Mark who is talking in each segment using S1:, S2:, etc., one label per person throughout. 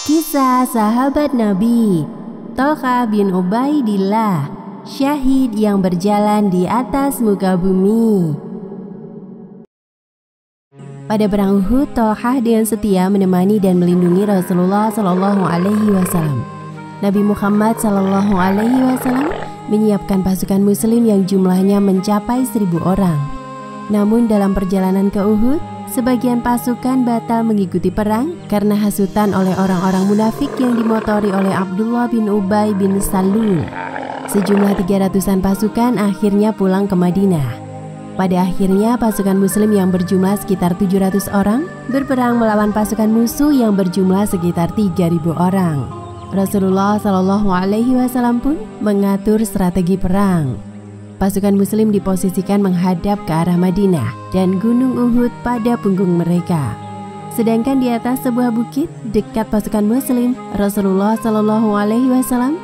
S1: Kisah sahabat Nabi Thalqah bin Ubaidillah, syahid yang berjalan di atas muka bumi. Pada perang Uhud, Thalqah dengan setia menemani dan melindungi Rasulullah SAW. Nabi Muhammad SAW menyiapkan pasukan muslim yang jumlahnya mencapai 1.000 orang. Namun dalam perjalanan ke Uhud, sebagian pasukan batal mengikuti perang karena hasutan oleh orang-orang munafik yang dimotori oleh Abdullah bin Ubay bin Salul. Sejumlah 300-an pasukan akhirnya pulang ke Madinah. Pada akhirnya pasukan muslim yang berjumlah sekitar 700 orang berperang melawan pasukan musuh yang berjumlah sekitar 3.000 orang. Rasulullah SAW pun mengatur strategi perang. Pasukan muslim diposisikan menghadap ke arah Madinah dan Gunung Uhud pada punggung mereka. Sedangkan di atas sebuah bukit dekat pasukan muslim, Rasulullah SAW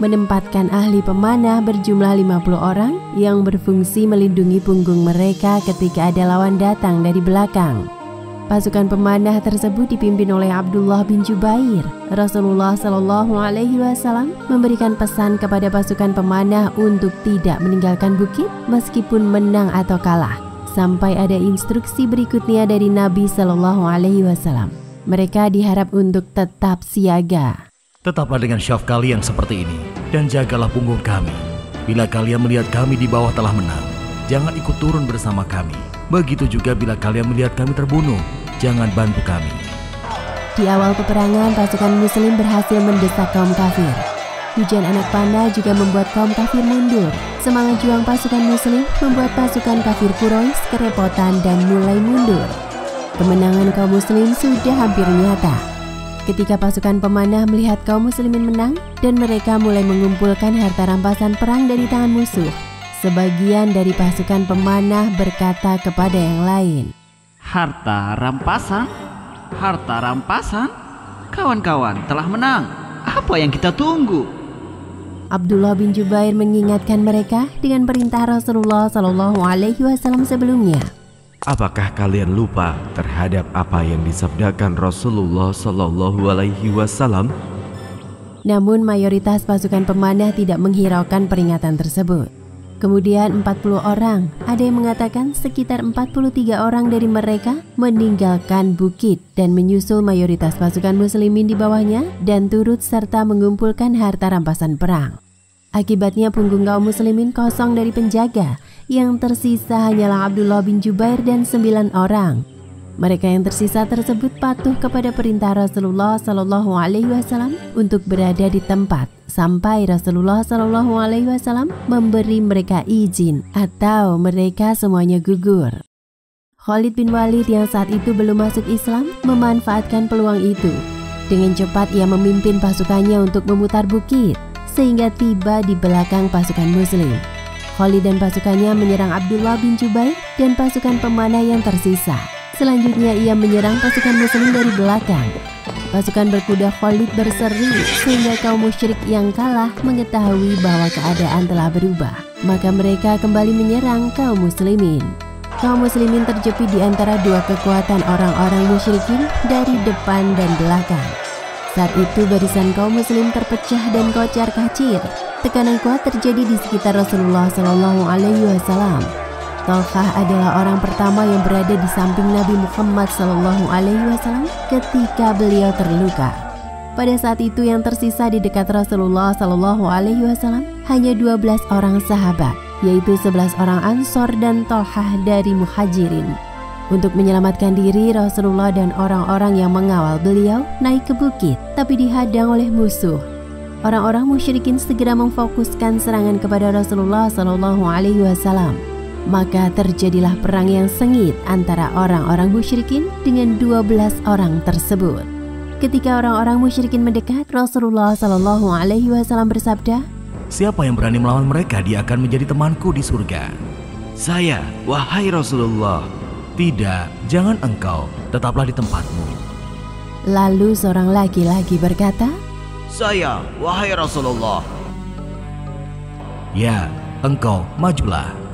S1: menempatkan ahli pemanah berjumlah 50 orang yang berfungsi melindungi punggung mereka ketika ada lawan datang dari belakang. Pasukan pemanah tersebut dipimpin oleh Abdullah bin Jubair. Rasulullah SAW memberikan pesan kepada pasukan pemanah untuk tidak meninggalkan bukit meskipun menang atau kalah, sampai ada instruksi berikutnya dari Nabi SAW. Mereka diharap untuk tetap siaga.
S2: Tetaplah dengan syaf kalian seperti ini dan jagalah punggung kami. Bila kalian melihat kami di bawah telah menang, jangan ikut turun bersama kami. Begitu juga bila kalian melihat kami terbunuh, jangan bantu kami.
S1: Di awal peperangan, pasukan muslim berhasil mendesak kaum kafir. Hujan anak panah juga membuat kaum kafir mundur. Semangat juang pasukan muslim membuat pasukan kafir Quraisy kerepotan dan mulai mundur. Kemenangan kaum muslim sudah hampir nyata. Ketika pasukan pemanah melihat kaum muslimin menang dan mereka mulai mengumpulkan harta rampasan perang dari tangan musuh, sebagian dari pasukan pemanah berkata kepada yang lain,
S3: Harta rampasan? Harta rampasan? Kawan-kawan telah menang. Apa yang kita tunggu?
S1: Abdullah bin Jubair mengingatkan mereka dengan perintah Rasulullah SAW sebelumnya.
S4: Apakah kalian lupa terhadap apa yang disabdakan Rasulullah SAW?
S1: Namun mayoritas pasukan pemanah tidak menghiraukan peringatan tersebut. Kemudian 40 orang, ada yang mengatakan sekitar 43 orang dari mereka meninggalkan bukit dan menyusul mayoritas pasukan muslimin di bawahnya dan turut serta mengumpulkan harta rampasan perang. Akibatnya punggung kaum muslimin kosong dari penjaga, yang tersisa hanyalah Abdullah bin Jubair dan 9 orang. Mereka yang tersisa tersebut patuh kepada perintah Rasulullah SAW untuk berada di tempat sampai Rasulullah SAW memberi mereka izin atau mereka semuanya gugur. Khalid bin Walid yang saat itu belum masuk Islam memanfaatkan peluang itu. Dengan cepat ia memimpin pasukannya untuk memutar bukit sehingga tiba di belakang pasukan muslim. Khalid dan pasukannya menyerang Abdullah bin Jubair dan pasukan pemanah yang tersisa. Selanjutnya ia menyerang pasukan muslim dari belakang. Pasukan berkuda Khalid berseru sehingga kaum musyrik yang kalah mengetahui bahwa keadaan telah berubah. Maka mereka kembali menyerang kaum muslimin. Kaum muslimin terjepit di antara dua kekuatan orang-orang musyrikin dari depan dan belakang. Saat itu barisan kaum muslim terpecah dan kocar-kacir. Tekanan kuat terjadi di sekitar Rasulullah SAW. Thalqah adalah orang pertama yang berada di samping Nabi Muhammad SAW ketika beliau terluka. Pada saat itu yang tersisa di dekat Rasulullah SAW hanya 12 orang sahabat, yaitu 11 orang Ansor dan Thalqah dari Muhajirin. Untuk menyelamatkan diri, Rasulullah dan orang-orang yang mengawal beliau naik ke bukit, tapi dihadang oleh musuh. Orang-orang musyrikin segera memfokuskan serangan kepada Rasulullah SAW. Maka terjadilah perang yang sengit antara orang-orang musyrikin dengan 12 orang tersebut. Ketika orang-orang musyrikin mendekat, Rasulullah SAW bersabda,
S2: Siapa yang berani melawan mereka, dia akan menjadi temanku di surga.
S4: Saya, wahai Rasulullah.
S2: Tidak, jangan engkau, tetaplah di tempatmu.
S1: Lalu seorang laki-laki berkata,
S3: Saya, wahai Rasulullah.
S2: Ya, engkau, majulah.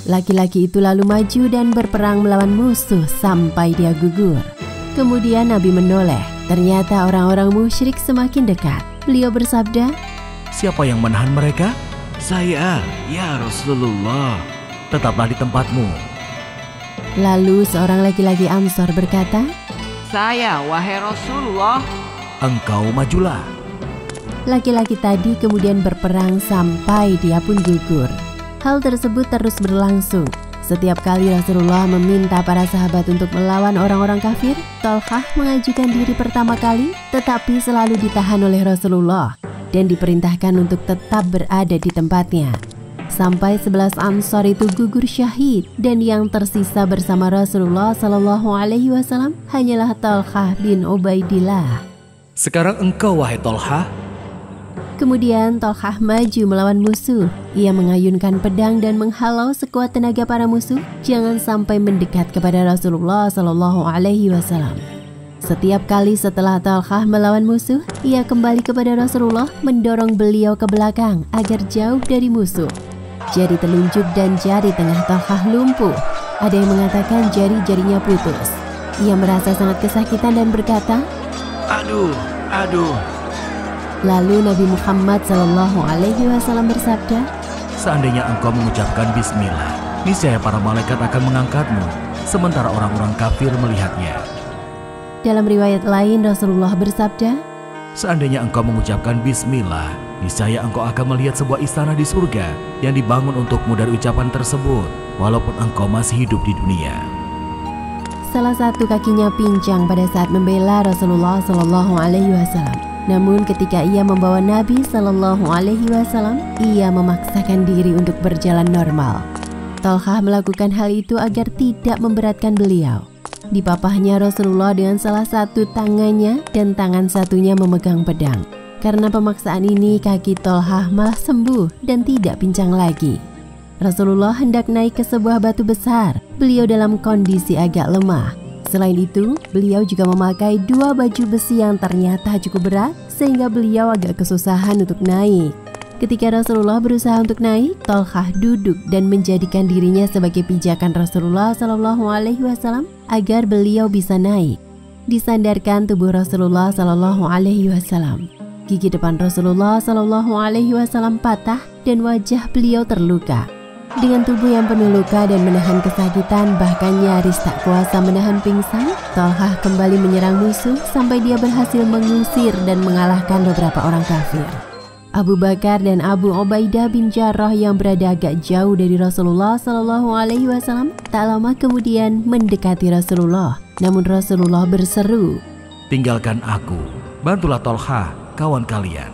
S1: Laki-laki itu lalu maju dan berperang melawan musuh sampai dia gugur. Kemudian Nabi menoleh. Ternyata orang-orang musyrik semakin dekat. Beliau bersabda,
S2: "Siapa yang menahan mereka?"
S4: "Saya, ya Rasulullah."
S2: "Tetaplah di tempatmu."
S1: Lalu seorang laki-laki Ansor berkata,
S3: "Saya, wahai Rasulullah."
S2: "Engkau majulah."
S1: Laki-laki tadi kemudian berperang sampai dia pun gugur. Hal tersebut terus berlangsung. Setiap kali Rasulullah meminta para sahabat untuk melawan orang-orang kafir, Tolhah mengajukan diri pertama kali, tetapi selalu ditahan oleh Rasulullah dan diperintahkan untuk tetap berada di tempatnya. Sampai 11 Ansor itu gugur syahid, dan yang tersisa bersama Rasulullah SAW hanyalah Tolhah bin Ubaidillah.
S2: "Sekarang engkau, wahai Tolhah."
S1: Kemudian Tolhah maju melawan musuh. Ia mengayunkan pedang dan menghalau sekuat tenaga para musuh jangan sampai mendekat kepada Rasulullah SAW. Setiap kali setelah Tolhah melawan musuh, ia kembali kepada Rasulullah mendorong beliau ke belakang agar jauh dari musuh. Jari telunjuk dan jari tengah Tolhah lumpuh. Ada yang mengatakan jari-jarinya putus. Ia merasa sangat kesakitan dan berkata,
S4: Aduh.
S1: Lalu Nabi Muhammad SAW bersabda,
S2: "Seandainya engkau mengucapkan bismillah, niscaya para malaikat akan mengangkatmu, sementara orang-orang kafir melihatnya."
S1: Dalam riwayat lain Rasulullah bersabda,
S2: "Seandainya engkau mengucapkan bismillah, niscaya engkau akan melihat sebuah istana di surga yang dibangun untukmu dari ucapan tersebut, walaupun engkau masih hidup di dunia."
S1: Salah satu kakinya pincang pada saat membela Rasulullah SAW. Namun ketika ia membawa Nabi SAW, ia memaksakan diri untuk berjalan normal. Tolhah melakukan hal itu agar tidak memberatkan beliau. Dipapahnya Rasulullah dengan salah satu tangannya dan tangan satunya memegang pedang. Karena pemaksaan ini kaki Tolhah malah sembuh dan tidak pincang lagi. Rasulullah hendak naik ke sebuah batu besar. Beliau dalam kondisi agak lemah. Selain itu, beliau juga memakai 2 baju besi yang ternyata cukup berat sehingga beliau agak kesusahan untuk naik. Ketika Rasulullah berusaha untuk naik, Tolhah duduk dan menjadikan dirinya sebagai pijakan Rasulullah SAW agar beliau bisa naik. Disandarkan tubuh Rasulullah SAW. Gigi depan Rasulullah SAW patah dan wajah beliau terluka. Dengan tubuh yang penuh luka dan menahan kesakitan, bahkan nyaris tak kuasa menahan pingsan, Tolhah kembali menyerang musuh sampai dia berhasil mengusir dan mengalahkan beberapa orang kafir. Abu Bakar dan Abu Ubaidah bin Jarrah yang berada agak jauh dari Rasulullah SAW tak lama kemudian mendekati Rasulullah. Namun Rasulullah berseru,
S2: "Tinggalkan aku, bantulah Tolhah, kawan kalian."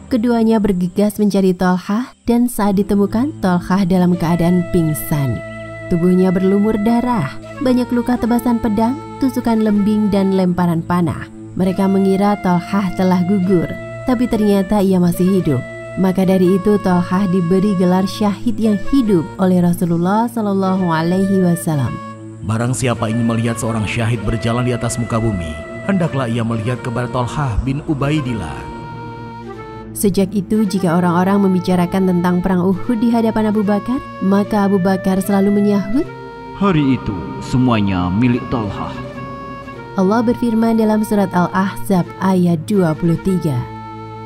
S1: Keduanya bergegas mencari Tolhah dan saat ditemukan, Tolhah dalam keadaan pingsan. Tubuhnya berlumur darah, banyak luka tebasan pedang, tusukan lembing dan lemparan panah. Mereka mengira Tolhah telah gugur, tapi ternyata ia masih hidup. Maka dari itu Tolhah diberi gelar syahid yang hidup oleh Rasulullah SAW.
S2: Barang siapa ingin melihat seorang syahid berjalan di atas muka bumi, hendaklah ia melihat kepada Tolhah bin Ubaidillah.
S1: Sejak itu jika orang-orang membicarakan tentang perang Uhud di hadapan Abu Bakar, maka Abu Bakar selalu menyahut,
S3: "Hari itu semuanya milik Tolhah."
S1: Allah berfirman dalam surat Al-Ahzab ayat 23,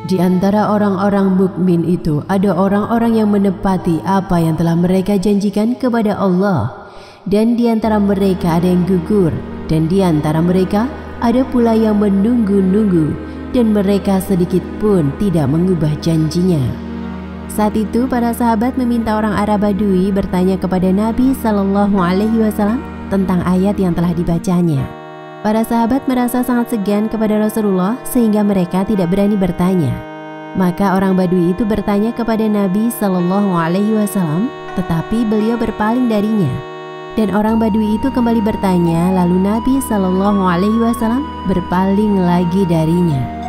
S1: "Di antara orang-orang mukmin itu ada orang-orang yang menepati apa yang telah mereka janjikan kepada Allah, dan di antara mereka ada yang gugur, dan di antara mereka ada pula yang menunggu-nunggu, dan mereka sedikit pun tidak mengubah janjinya." Saat itu para sahabat meminta orang Arab Badui bertanya kepada Nabi SAW tentang ayat yang telah dibacanya. Para sahabat merasa sangat segan kepada Rasulullah sehingga mereka tidak berani bertanya. Maka orang Badui itu bertanya kepada Nabi SAW, tetapi beliau berpaling darinya. Dan orang Badui itu kembali bertanya, lalu Nabi SAW berpaling lagi darinya.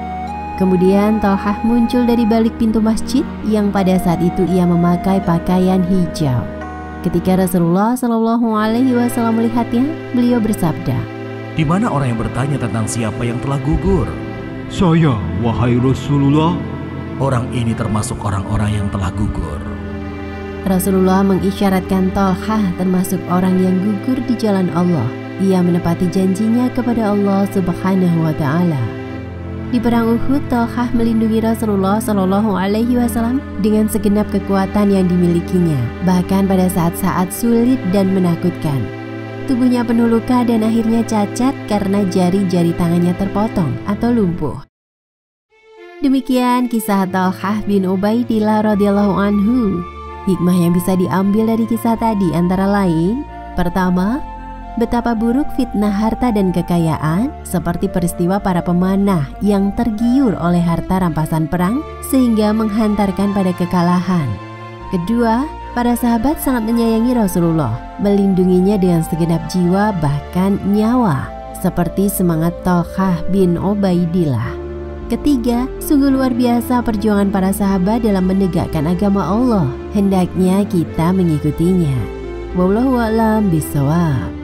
S1: Kemudian Tolhah muncul dari balik pintu masjid yang pada saat itu ia memakai pakaian hijau. Ketika Rasulullah SAW melihatnya, beliau bersabda,
S2: "Di mana orang yang bertanya tentang siapa yang telah gugur?"
S5: "Saya, wahai Rasulullah."
S2: "Orang ini termasuk orang-orang yang telah gugur."
S1: Rasulullah mengisyaratkan Thalhah termasuk orang yang gugur di jalan Allah. Ia menepati janjinya kepada Allah Subhanahu wa Ta'ala. Di perang Uhud, Thalhah melindungi Rasulullah Shallallahu Alaihi Wasallam dengan segenap kekuatan yang dimilikinya, bahkan pada saat-saat sulit dan menakutkan. Tubuhnya penuh luka dan akhirnya cacat karena jari-jari tangannya terpotong atau lumpuh. Demikian kisah Thalhah bin Ubaidillah radhiyallahu anhu. Hikmah yang bisa diambil dari kisah tadi antara lain: pertama, betapa buruk fitnah harta dan kekayaan, seperti peristiwa para pemanah yang tergiur oleh harta rampasan perang sehingga menghantarkan pada kekalahan. Kedua, para sahabat sangat menyayangi Rasulullah, melindunginya dengan segenap jiwa bahkan nyawa, seperti semangat Thalhah bin Ubaidillah. Ketiga, sungguh luar biasa perjuangan para sahabat dalam menegakkan agama Allah. Hendaknya kita mengikutinya. Wallahu a'lam bishawab.